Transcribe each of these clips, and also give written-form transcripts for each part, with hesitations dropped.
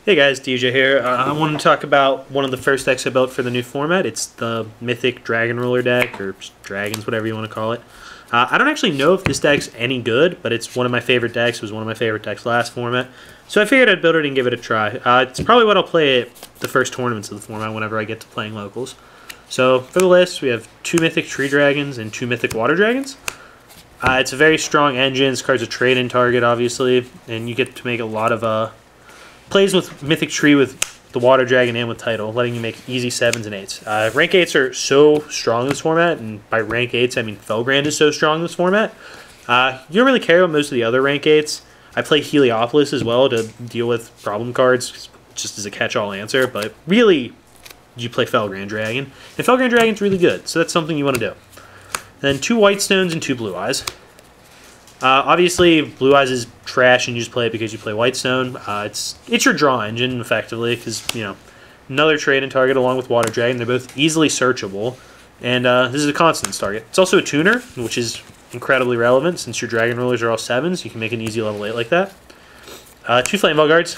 Hey guys, DJ here. I wanted to talk about one of the first decks I built for the new format. It's the Mythic Dragon Ruler deck, or Dragons, whatever you want to call it. I don't actually know if this deck's any good, but it's one of my favorite decks. It was one of my favorite decks last format. So I figured I'd build it and give it a try. It's probably what I'll play at the first tournaments of the format whenever I get to playing locals. So for the list, we have 2 Mythic Tree Dragons and 2 Mythic Water Dragons. It's a very strong engine. This card's a trade-in target, obviously, and you get to make a lot of plays with Mythic Tree with the Water Dragon and with Title, letting you make easy 7s and 8s. Rank 8s are so strong in this format, and by rank 8s, I mean Felgrand is so strong in this format. You don't really care about most of the other rank 8s. I play Heliopolis as well to deal with problem cards, just as a catch-all answer, but really, you play Felgrand Dragon. And Felgrand Dragon's really good, so that's something you want to do. Then 2 White Stones and 2 Blue Eyes. Obviously, Blue Eyes is trash, and you just play it because you play White Stone. It's your draw engine, effectively, because, you know, another trade-in target along with Water Dragon. They're both easily searchable, and this is a Constance target. It's also a tuner, which is incredibly relevant since your Dragon Rulers are all 7s. You can make an easy level 8 like that. 2 Flame Guards.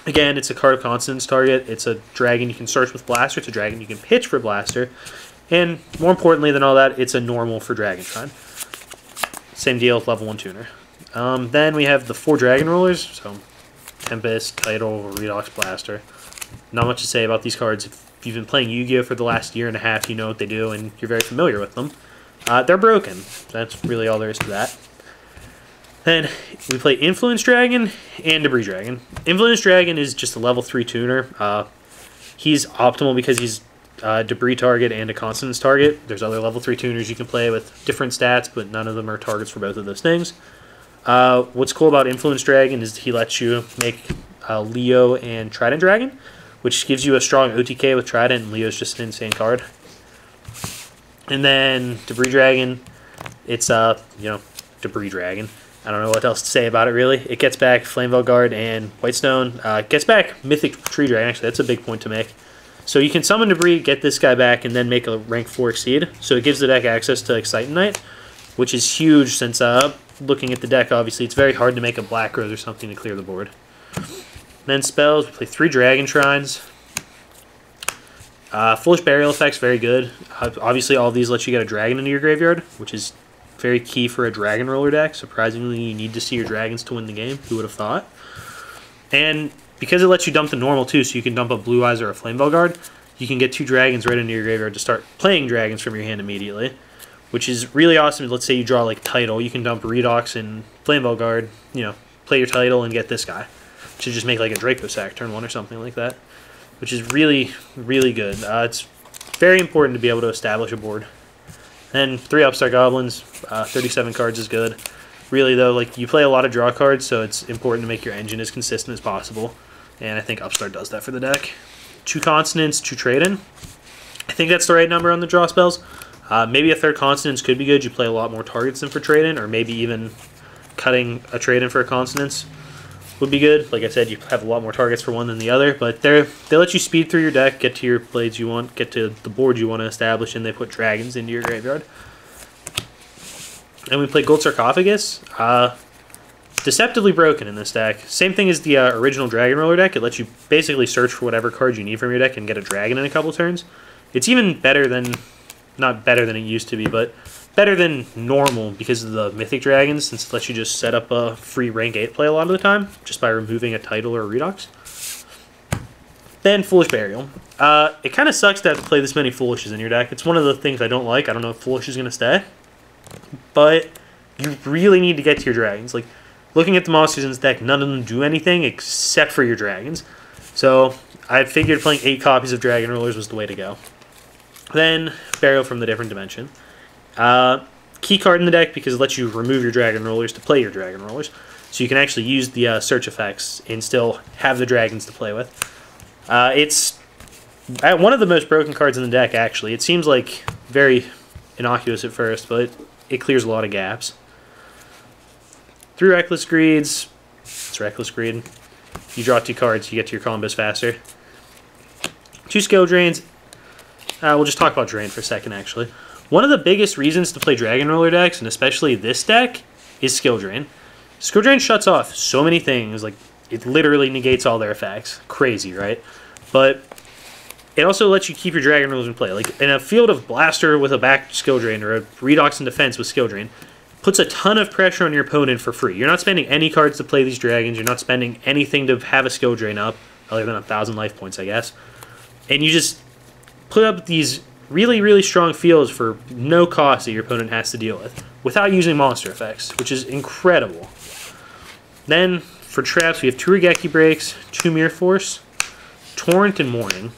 Again, it's a card of Constance target. It's a dragon you can search with Blaster. It's a dragon you can pitch for Blaster. And more importantly than all that, it's a normal for Dragon Shrine. Same deal with level 1 tuner. Then we have the 4 Dragon Rulers, so Tempest, Title, Redox, Blaster. Not much to say about these cards. If you've been playing Yu-Gi-Oh! For the last year and a half, you know what they do, and you're very familiar with them. They're broken. That's really all there is to that. Then we play Influence Dragon and Debris Dragon. Influence Dragon is just a level 3 tuner. He's optimal because he's Debris target and a Constance target. There's other level 3 tuners you can play with different stats, but none of them are targets for both of those things. What's cool about Influence Dragon is he lets you make Leo and Trident Dragon, which gives you a strong OTK with Trident, and Leo's just an insane card. And then Debris Dragon, it's Debris Dragon. I don't know what else to say about it, really. It gets back Flame Guard and Whitestone. It gets back Mythic Tree Dragon. Actually, that's a big point to make. So you can summon Debris, get this guy back, and then make a rank 4 exceed. So it gives the deck access to Excite-Knight, which is huge since, looking at the deck, obviously, it's very hard to make a Black Rose or something to clear the board. Then spells, we play 3 Dragon Shrines. Foolish Burial Effect's very good. Obviously, all of these let you get a dragon into your graveyard, which is very key for a Dragon Roller deck. Surprisingly, you need to see your dragons to win the game. Who would have thought? And because it lets you dump the normal too, so you can dump a Blue Eyes or a Flame Guard, you can get 2 dragons right into your graveyard to start playing dragons from your hand immediately, which is really awesome. Let's say you draw like Title, you can dump Redox and Flame Guard, you know, play your Title and get this guy to just make like a Draco Sack turn 1 or something like that, which is really, really good. It's very important to be able to establish a board. And 3 Upstart Goblins, 37 cards is good. Really though, like you play a lot of draw cards, so it's important to make your engine as consistent as possible. And I think Upstart does that for the deck. 2 Consonants, 2 Trade-In. I think that's the right number on the draw spells. Maybe a 3rd Consonance could be good. You play a lot more targets than for Trade-In, or maybe even cutting a Trade-In for a Consonance would be good. Like I said, you have a lot more targets for one than the other, but they let you speed through your deck, get to your blades you want, get to the board you want to establish, and they put dragons into your graveyard. And we play Gold Sarcophagus. Deceptively broken in this deck. Same thing as the original Dragon Roller deck. It lets you basically search for whatever cards you need from your deck and get a dragon in a couple turns. It's even better than, not better than it used to be, but better than normal because of the Mythic Dragons, since it lets you just set up a free rank 8 play a lot of the time, just by removing a Title or a Redox. Then Foolish Burial. It kind of sucks to have to play this many Foolishes in your deck. It's one of the things I don't like. I don't know if Foolish is going to stay. But you really need to get to your dragons. Like, looking at the monsters in this deck, none of them do anything except for your dragons. So I figured playing 8 copies of Dragon Rulers was the way to go. Then Burial from the Different Dimension. Key card in the deck because it lets you remove your Dragon Rulers to play your Dragon Rulers. So you can actually use the search effects and still have the dragons to play with. It's one of the most broken cards in the deck, actually. It seems like very innocuous at first, but it clears a lot of gaps. 3 Reckless Greeds. It's Reckless Greed. You draw 2 cards, you get to your combos faster. 2 Skill Drains. We'll just talk about Drain for a second, actually. One of the biggest reasons to play Dragon Roller decks, and especially this deck, is Skill Drain. Skill Drain shuts off so many things, like it literally negates all their effects. Crazy, right? But it also lets you keep your Dragon Rules in play. Like in a field of Blaster with a back skill drain or a Redox in defense with skill drain, puts a ton of pressure on your opponent for free. You're not spending any cards to play these dragons. You're not spending anything to have a skill drain up, other than 1,000 life points, I guess. And you just put up these really, really strong fields for no cost that your opponent has to deal with, without using monster effects, which is incredible. Then, for traps, we have 2 Regeki Breaks, 2 Mirror Force, Torrent, and Mourning.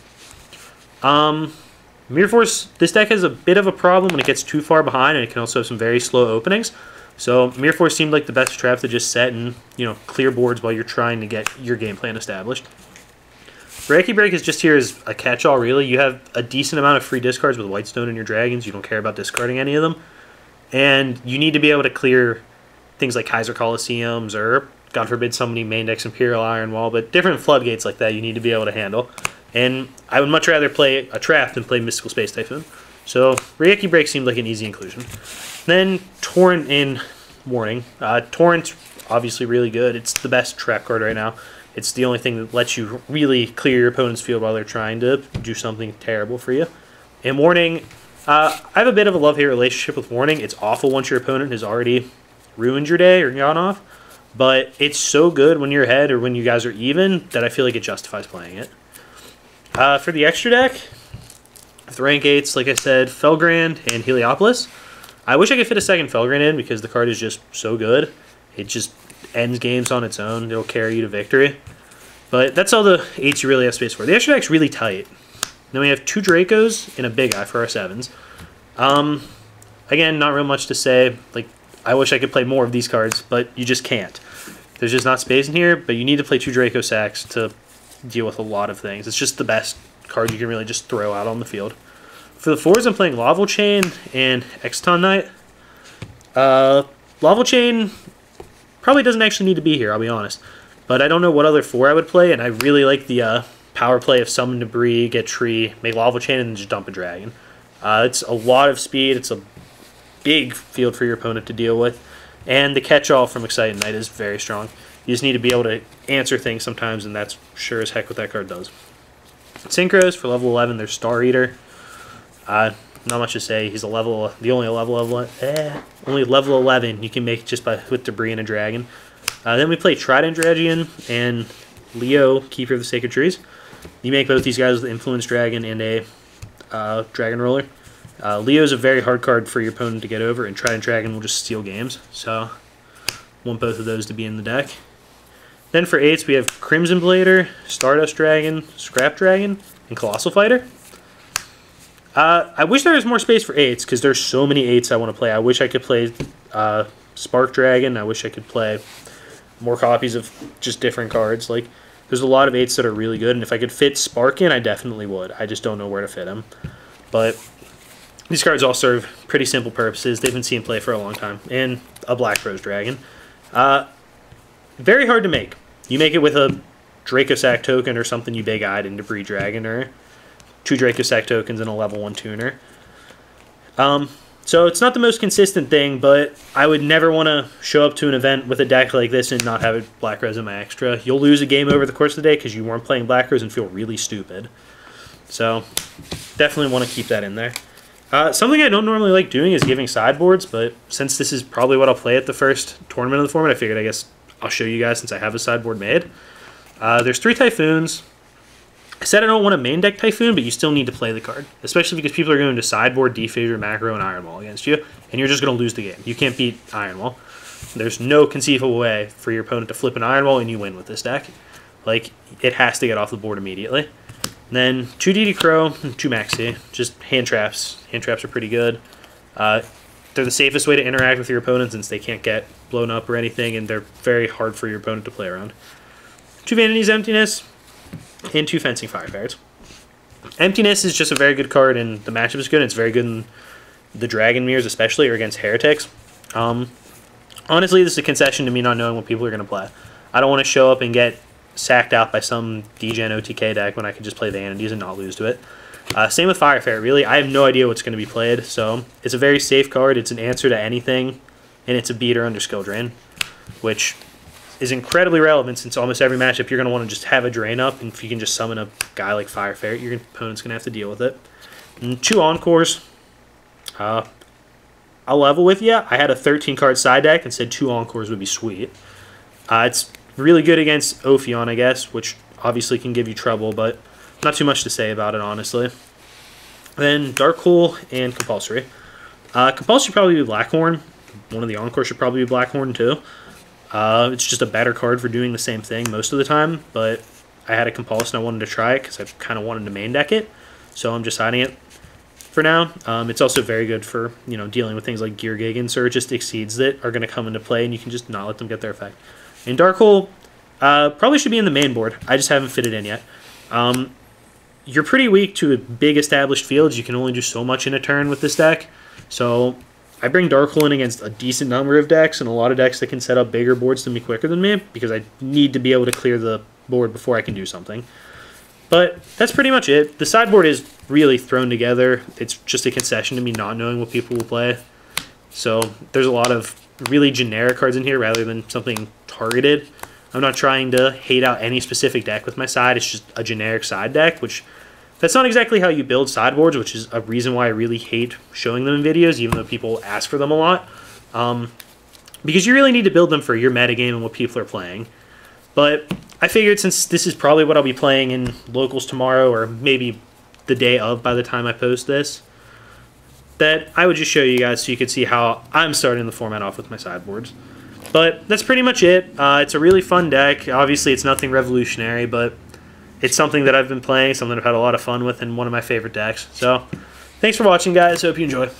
Mirror Force, this deck has a bit of a problem when it gets too far behind, and it can also have some very slow openings. So Mirror Force seemed like the best trap to just set and, you know, clear boards while you're trying to get your game plan established. Regeki Break is just here as a catch-all, really. You have a decent amount of free discards with Whitestone in your dragons. You don't care about discarding any of them. And you need to be able to clear things like Kaiser Colosseums or, God forbid, somebody main decks Imperial Iron Wall, but different floodgates like that you need to be able to handle. And I would much rather play a trap than play Mystical Space Typhoon. So Regeki Break seemed like an easy inclusion. Then Torrent and Mourning. Torrent's obviously really good. It's the best trap card right now. It's the only thing that lets you really clear your opponent's field while they're trying to do something terrible for you. And Mourning, I have a bit of a love-hate relationship with Mourning. It's awful once your opponent has already ruined your day or gone off. But it's so good when you're ahead or when you guys are even that I feel like it justifies playing it. For the extra deck, with rank 8s, like I said, Felgrand and Heliopolis. I wish I could fit a second Felgrand in because the card is just so good. It just ends games on its own. It'll carry you to victory. But that's all the 8s you really have space for. The extra deck's really tight. Then we have 2 Dracos and a Big Eye for our 7s. Again, not real much to say. Like, I wish I could play more of these cards, but you just can't. There's just not space in here, but you need to play 2 Draco Sacks to deal with a lot of things. It's just the best card you can really just throw out on the field. For the 4s, I'm playing Lava Chain and Exton Knight. Lava Chain probably doesn't actually need to be here, I'll be honest. But I don't know what other 4 I would play, and I really like the power play of Summon Debris, get Tree, make Lava Chain, and then just dump a Dragon. It's a lot of speed. It's a big field for your opponent to deal with. And the catch-all from Exciting Knight is very strong. You just need to be able to answer things sometimes, and that's sure as heck what that card does. Synchros, for level 11, there's Star Eater. Not much to say. He's the only level 11 you can make just with Debris and a Dragon. Then we play Trident Dragion and Leo, Keeper of the Sacred Trees. You make both these guys with Influence Dragon and a Dragon Roller. Leo's a very hard card for your opponent to get over, and Trident Dragon will just steal games. So, want both of those to be in the deck. Then for 8s, we have Crimson Blader, Stardust Dragon, Scrap Dragon, and Colossal Fighter. I wish there was more space for 8s, because there's so many 8s I want to play. I wish I could play Spark Dragon. I wish I could play more copies of just different cards. Like, there's a lot of 8s that are really good, and if I could fit Spark in, I definitely would. I just don't know where to fit them. But these cards all serve pretty simple purposes. They've been seen play for a long time. And a Black Rose Dragon. Very hard to make. You make it with a Dracosac token or something you big-eyed in Debris Dragon, or 2 Dracosac tokens and a level 1 tuner. So it's not the most consistent thing, but I would never want to show up to an event with a deck like this and not have a Black Rose in my extra. You'll lose a game over the course of the day because you weren't playing Black Rose and feel really stupid. So definitely want to keep that in there. Something I don't normally like doing is giving sideboards, but since this is probably what I'll play at the first tournament of the format, I figured I guess I'll show you guys since I have a sideboard made. There's 3 Typhoons. I said I don't want a main deck Typhoon, but you still need to play the card, especially because people are going to sideboard, Defissure, Macro, and Iron Wall against you, and you're just going to lose the game. You can't beat Iron Wall. There's no conceivable way for your opponent to flip an Iron Wall and you win with this deck. Like, it has to get off the board immediately. And then 2 DD Crow, 2 Maxi, just hand traps. Hand traps are pretty good. They're the safest way to interact with your opponent since they can't get blown up or anything, and they're very hard for your opponent to play around. 2 Vanity's Emptiness, and 2 Fencing Firefires. Emptiness is just a very good card, and the matchup is good. It's very good in the Dragon Mirrors, especially, or against Heretics. Honestly, this is a concession to me not knowing what people are going to play. I don't want to show up and get sacked out by some DGen OTK deck when I can just play Vanities and not lose to it. Same with Firefarer, really. I have no idea what's going to be played, so it's a very safe card. It's an answer to anything, and it's a beater under Skill Drain, which is incredibly relevant since almost every matchup you're going to want to just have a drain up, and if you can just summon a guy like Fire Ferret, your opponent's going to have to deal with it. And 2 Encores. I'll level with you. I had a 13-card side deck and said 2 Encores would be sweet. It's really good against Ophion, I guess, which obviously can give you trouble, but not too much to say about it, honestly. Then Dark Hole and Compulsory. Compulsory should probably be Blackhorn. One of the Encores should probably be Blackhorn, too. It's just a better card for doing the same thing most of the time, but I had a Compulse and I wanted to try it because I kind of wanted to main deck it, so I'm just hiding it for now. It's also very good for, you know, dealing with things like Gear Gigants or just Exceeds that are going to come into play, and you can just not let them get their effect. And Dark Hole probably should be in the main board. I just haven't fit it in yet. You're pretty weak to big established fields. You can only do so much in a turn with this deck, so I bring Dark Hole in against a decent number of decks and a lot of decks that can set up bigger boards than me quicker than me because I need to be able to clear the board before I can do something. But that's pretty much it. The sideboard is really thrown together. It's just a concession to me not knowing what people will play. So there's a lot of really generic cards in here rather than something targeted. I'm not trying to hate out any specific deck with my side. It's just a generic side deck, which that's not exactly how you build sideboards, which is a reason why I really hate showing them in videos, even though people ask for them a lot. Because you really need to build them for your metagame and what people are playing. But I figured since this is probably what I'll be playing in locals tomorrow, or maybe the day of by the time I post this, that I would just show you guys so you could see how I'm starting the format off with my sideboards. But that's pretty much it. It's a really fun deck. Obviously, it's nothing revolutionary, but it's something that I've been playing, something I've had a lot of fun with, and one of my favorite decks. So, thanks for watching, guys. Hope you enjoy.